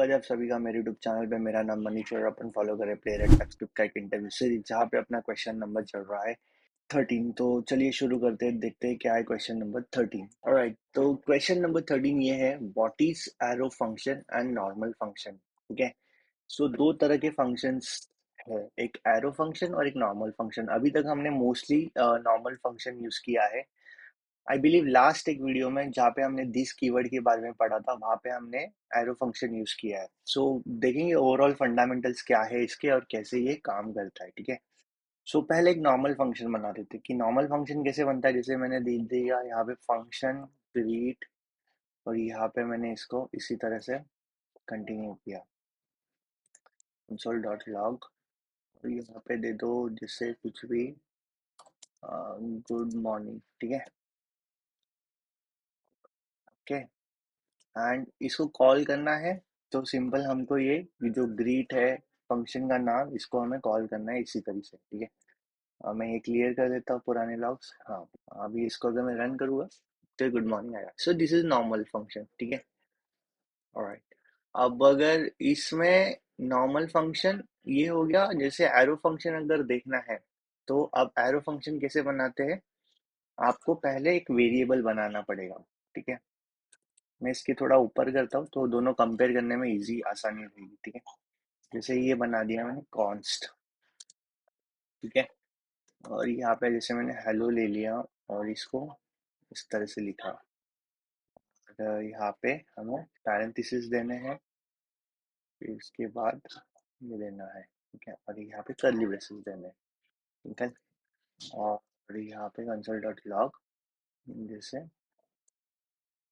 आदाब सभी का मेरे यूट्यूब चैनल पे। मेरा नाम मनीष और अपन फॉलो करें प्लेयर एट टेक्स्ट का एक इंटरव्यू सीरीज जहाँ पे अपना क्वेश्चन नंबर चल रहा है 13। तो चलिए शुरू करते हैं, देखते हैं क्या है क्वेश्चन नंबर 13। ऑलराइट, तो क्वेश्चन नंबर 13 ये है, what is arrow function and normal function. ठीक है, सो दो तरह के फंक्शंस है, एक एरो फंक्शन और एक नॉर्मल फंक्शन। अभी तक हमने मोस्टली नॉर्मल फंक्शन यूज किया है। आई बिलीव लास्ट एक वीडियो में जहाँ पे हमने दिस कीवर्ड के बारे में पढ़ा था, वहाँ पे हमने एरो फंक्शन यूज किया है। सो देखेंगे ओवरऑल फंडामेंटल्स क्या है इसके और कैसे ये काम करता है। ठीक है, सो पहले एक नॉर्मल फंक्शन बना देते कि नॉर्मल फंक्शन कैसे बनता है। जैसे मैंने दे दिया यहाँ पे फंक्शन ग्रीट, और यहाँ पे मैंने इसको इसी तरह से कंटिन्यू किया console.log, और यहाँ पे दे दो जिससे कुछ भी गुड मॉर्निंग। ठीक है, ओके, एंड इसको कॉल करना है। तो सिंपल हमको ये जो ग्रीट है फंक्शन का नाम, इसको हमें कॉल करना है इसी तरीके से। ठीक है, मैं ये क्लियर कर देता हूँ पुराने लॉग्स। हाँ, अभी इसको अगर मैं रन करूँगा तो गुड मॉर्निंग आएगा। So this is normal function. ठीक है, ऑलराइट। अब अगर इसमें नॉर्मल फंक्शन ये हो गया, जैसे एरो फंक्शन अगर देखना है तो अब एरो फंक्शन कैसे बनाते हैं, आपको पहले एक वेरिएबल बनाना पड़ेगा। ठीक है, मैं इसके थोड़ा ऊपर करता हूँ तो दोनों कंपेयर करने में इजी आसानी रहेगी। ठीक है, जैसे ये बना दिया मैंने कॉन्स्ट। ठीक है, और यहाँ पे जैसे मैंने हेलो ले लिया और इसको इस तरह से लिखा, और यहाँ पे हमें पैरेंथेसिस देने हैं, फिर इसके बाद ये देना है। ठीक है, और यहाँ पे कर्ली ब्रेसेस देने हैं। ठीक है, और यहाँ पे कंसोल डॉट लॉग जैसे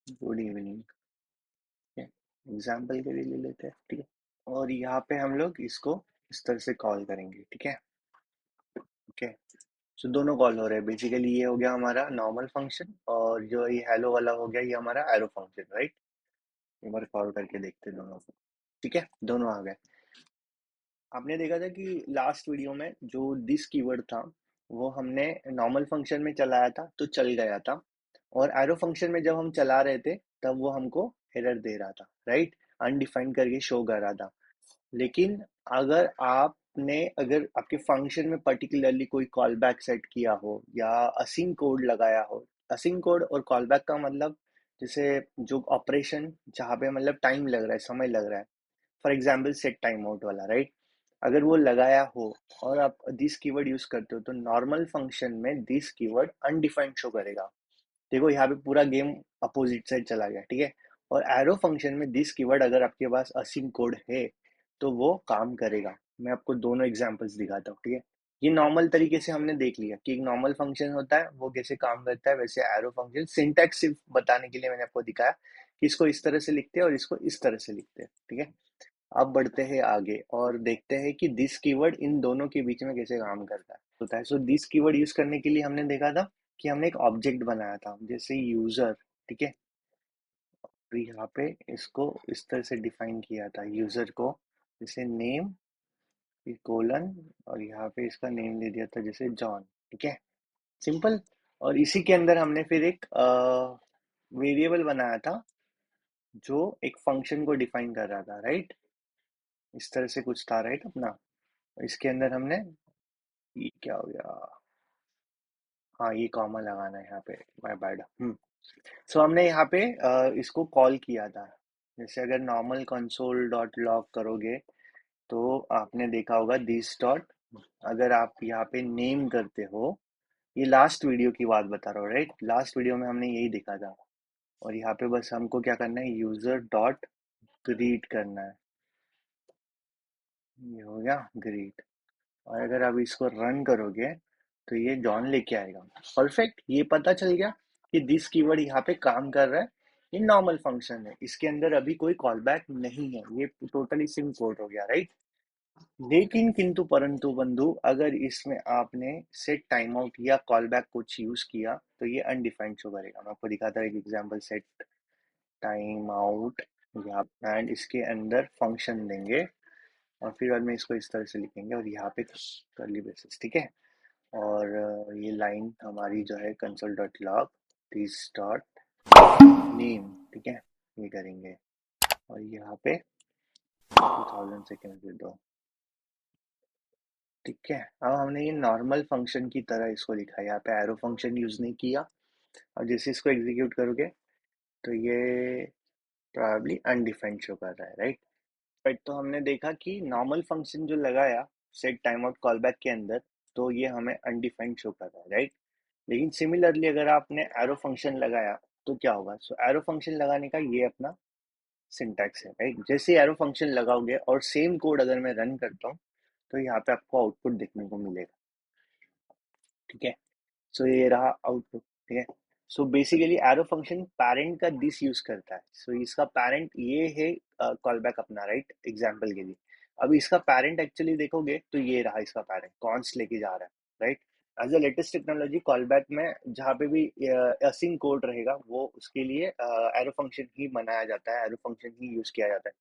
गुड इवनिंग। ठीक है, एग्जाम्पल के लिए ले लेते हैं। ठीक है, और यहाँ पे हम लोग इसको इस तरह से कॉल करेंगे। ठीक है, ओके, सो दोनों कॉल हो रहे हैं। बेसिकली ये हो गया हमारा नॉर्मल फंक्शन, और जो ये हेलो वाला हो गया ये हमारा एरो फंक्शन। राइट, एक बार कॉल करके देखते हैं दोनों को। ठीक है, दोनों आ गए। आपने देखा था कि लास्ट वीडियो में जो दिस कीवर्ड था वो हमने नॉर्मल फंक्शन में चलाया था तो चल गया था, और एरो फंक्शन में जब हम चला रहे थे तब वो हमको एरर दे रहा था। राइट, अनडिफाइंड करके शो कर रहा था। लेकिन अगर आपके फंक्शन में पर्टिकुलरली कोई कॉल बैक सेट किया हो या असिंक कोड लगाया हो, असिंक कोड और कॉल बैक का मतलब जैसे जो ऑपरेशन जहाँ पे मतलब टाइम लग रहा है, समय लग रहा है, for example set time out वाला। राइट, अगर वो लगाया हो और आप दिस कीवर्ड यूज करते हो तो नॉर्मल फंक्शन में दिस कीवर्ड अनडिफाइंड शो करेगा। देखो यहाँ पे पूरा गेम अपोजिट साइड चला गया। ठीक है, और एरो फंक्शन में दिस कीवर्ड अगर आपके पास असिंक कोड है तो वो काम करेगा। मैं आपको दोनों एग्जांपल्स दिखाता हूँ। ठीक है, ये नॉर्मल तरीके से हमने देख लिया कि एक नॉर्मल फंक्शन होता है वो कैसे काम करता है, वैसे एरो फंक्शन सिंटैक्स सिर्फ बताने के लिए मैंने आपको दिखाया कि इसको इस तरह से लिखते हैं और इसको इस तरह से लिखते हैं। ठीक है, अब बढ़ते हैं आगे और देखते हैं कि दिस कीवर्ड इन दोनों के बीच में कैसे काम करता है। होता है, सो दिस कीवर्ड यूज करने के लिए हमने देखा था कि हमने एक ऑब्जेक्ट बनाया था जैसे यूजर। ठीक है, तो यहाँ पे इसको इस तरह से डिफाइन किया था यूजर को, जैसे नेम फिर कोलन, और यहाँ पे इसका नेम दे दिया था जैसे जॉन। ठीक है, सिंपल। और इसी के अंदर हमने फिर एक वेरिएबल बनाया था जो एक फंक्शन को डिफाइन कर रहा था। राइट, इस तरह से कुछ था। राइट, अपना इसके अंदर हमने ये क्या हो गया, हाँ ये कॉमा लगाना है यहाँ पे, माय बैड। सो हमने यहाँ पे इसको कॉल किया था। जैसे अगर नॉर्मल कंसोल डॉट लॉग करोगे तो आपने देखा होगा दिस डॉट, अगर आप यहाँ पे नेम करते हो, ये लास्ट वीडियो की बात बता रहा हूँ। राइट, लास्ट वीडियो में हमने यही देखा था। और यहाँ पे बस हमको क्या करना है, यूजर डॉट ग्रीट करना है। ये हो गया ग्रीट, और अगर आप इसको रन करोगे तो ये जॉन लेके आएगा। परफेक्ट, ये पता चल गया कि दिस कीवर्ड यहाँ पे काम कर रहा है। ये नॉर्मल फंक्शन है, इसके अंदर अभी कोई कॉल बैक नहीं है, ये टोटली सिम कोड हो गया। राइट, लेकिन किंतु परंतु बंधु, अगर इसमें आपने सेट टाइम आउट या कॉल बैक कुछ यूज किया तो ये अनडिफाइंड शो करेगा। मैं आपको दिखाता हूँ एक एग्जांपल, सेट टाइम आउट, यहाँ एंड इसके अंदर फंक्शन देंगे और फिर बाद में इसको इस तरह से लिखेंगे और यहाँ पे कर्ली ब्रेसेस। ठीक है, और ये लाइन हमारी जो है console dot log this dot name. ठीक है, ये करेंगे और यहाँ पे 2000 सेकेंड दे दो। ठीक है, अब हमने ये नॉर्मल फंक्शन की तरह इसको लिखा है, यहाँ पे एरो फंक्शन यूज नहीं किया। और जैसे इसको एग्जीक्यूट करोगे तो ये प्रोबेबली अनडिफाइंड शो कर रहा है, राइट। राइट, तो हमने देखा कि नॉर्मल फंक्शन जो लगाया set time out call back के अंदर, तो ये हमें अनडिफाइंड शो कर रहा है, राइट। लेकिन सिमिलरली अगर आपने एरो फंक्शन लगाया तो क्या होगा। सो एरो फंक्शन लगाने का ये अपना सिंटैक्स है, राइट। जैसे एरो फंक्शन लगाओगे और सेम कोड अगर मैं रन करता हूँ तो यहाँ पे आपको आउटपुट देखने को मिलेगा। ठीक है, सो ये रहा आउटपुट। ठीक है, so basically arrow function parent का दिस यूज करता है। सो इसका पैरेंट ये है कॉल बैक अपना, राइट, एग्जाम्पल के लिए। अब इसका पैरेंट एक्चुअली देखोगे तो ये रहा इसका पैरेंट, कॉन्स्ट लेके जा रहा है, right. As a latest technology callback में जहाँ पे भी असिंक कोड रहेगा वो उसके लिए एरो फंक्शन ही बनाया जाता है, एरो फंक्शन ही यूज किया जाता है,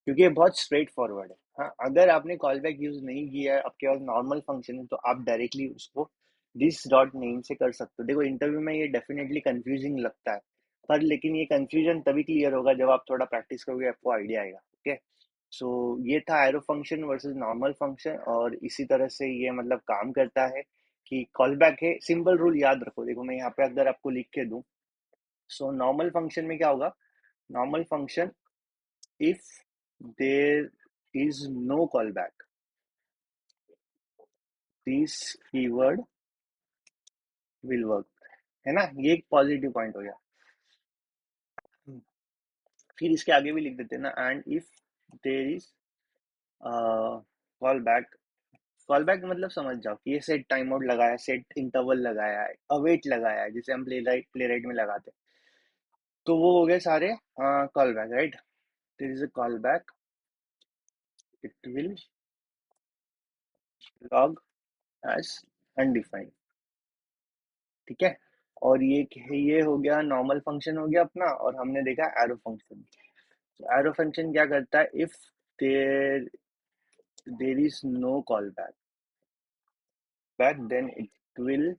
क्योंकि ये बहुत स्ट्रेट फॉरवर्ड है। हाँ, अगर आपने कॉल बैक यूज नहीं किया है, आपके पास नॉर्मल फंक्शन है, तो आप डायरेक्टली उसको दिस डॉट नेम से कर सकते हो। देखो इंटरव्यू में ये डेफिनेटली कंफ्यूजिंग लगता है, पर लेकिन ये कंफ्यूजन तभी क्लियर होगा जब आप थोड़ा प्रैक्टिस करोगे, आपको आइडिया आएगा। ओके, सो ये था arrow function versus normal function, और इसी तरह से ये मतलब काम करता है कि कॉल बैक है। सिंपल रूल याद रखो, देखो मैं यहाँ पे अगर आपको लिख के दूं, सो नॉर्मल फंक्शन में क्या होगा। Normal function, if there is no callback, this keyword will work, है ना। ये एक पॉजिटिव पॉइंट हो गया। फिर इसके आगे भी लिख देते हैं ना, and if there is call back. Call back मतलब समझ जाओ कि ये सेट टाइम आउट लगाया, सेट इंटरवल लगाया है, अवेट लगाया है, जिसे हम प्ले राइट में लगाते हैं, तो वो हो गए सारे callback, right. There is a callback, it will log as undefined. ठीक है, और ये हो गया नॉर्मल फंक्शन हो गया अपना, और हमने देखा एरो फंक्शन। एरो फंक्शन क्या करता है, if there there is no callback then it will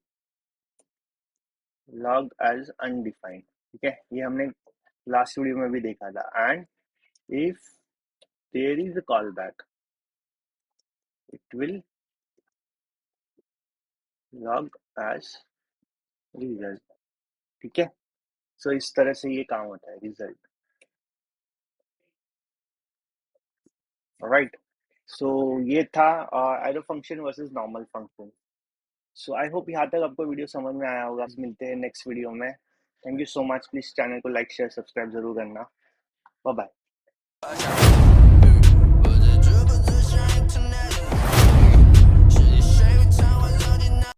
log as undefined. ठीक है, ये हमने लास्ट वीडियो में भी देखा था। And if there is a callback, it will log as result. ठीक है, सो इस तरह से ये काम होता है, रिजल्ट, राइट। सो ये था arrow function versus normal function. So I hope यहाँ तक आपको वीडियो समझ में आया होगा। मिलते हैं नेक्स्ट वीडियो में। Thank you so much, please channel को लाइक शेयर सब्सक्राइब जरूर करना। Bye bye.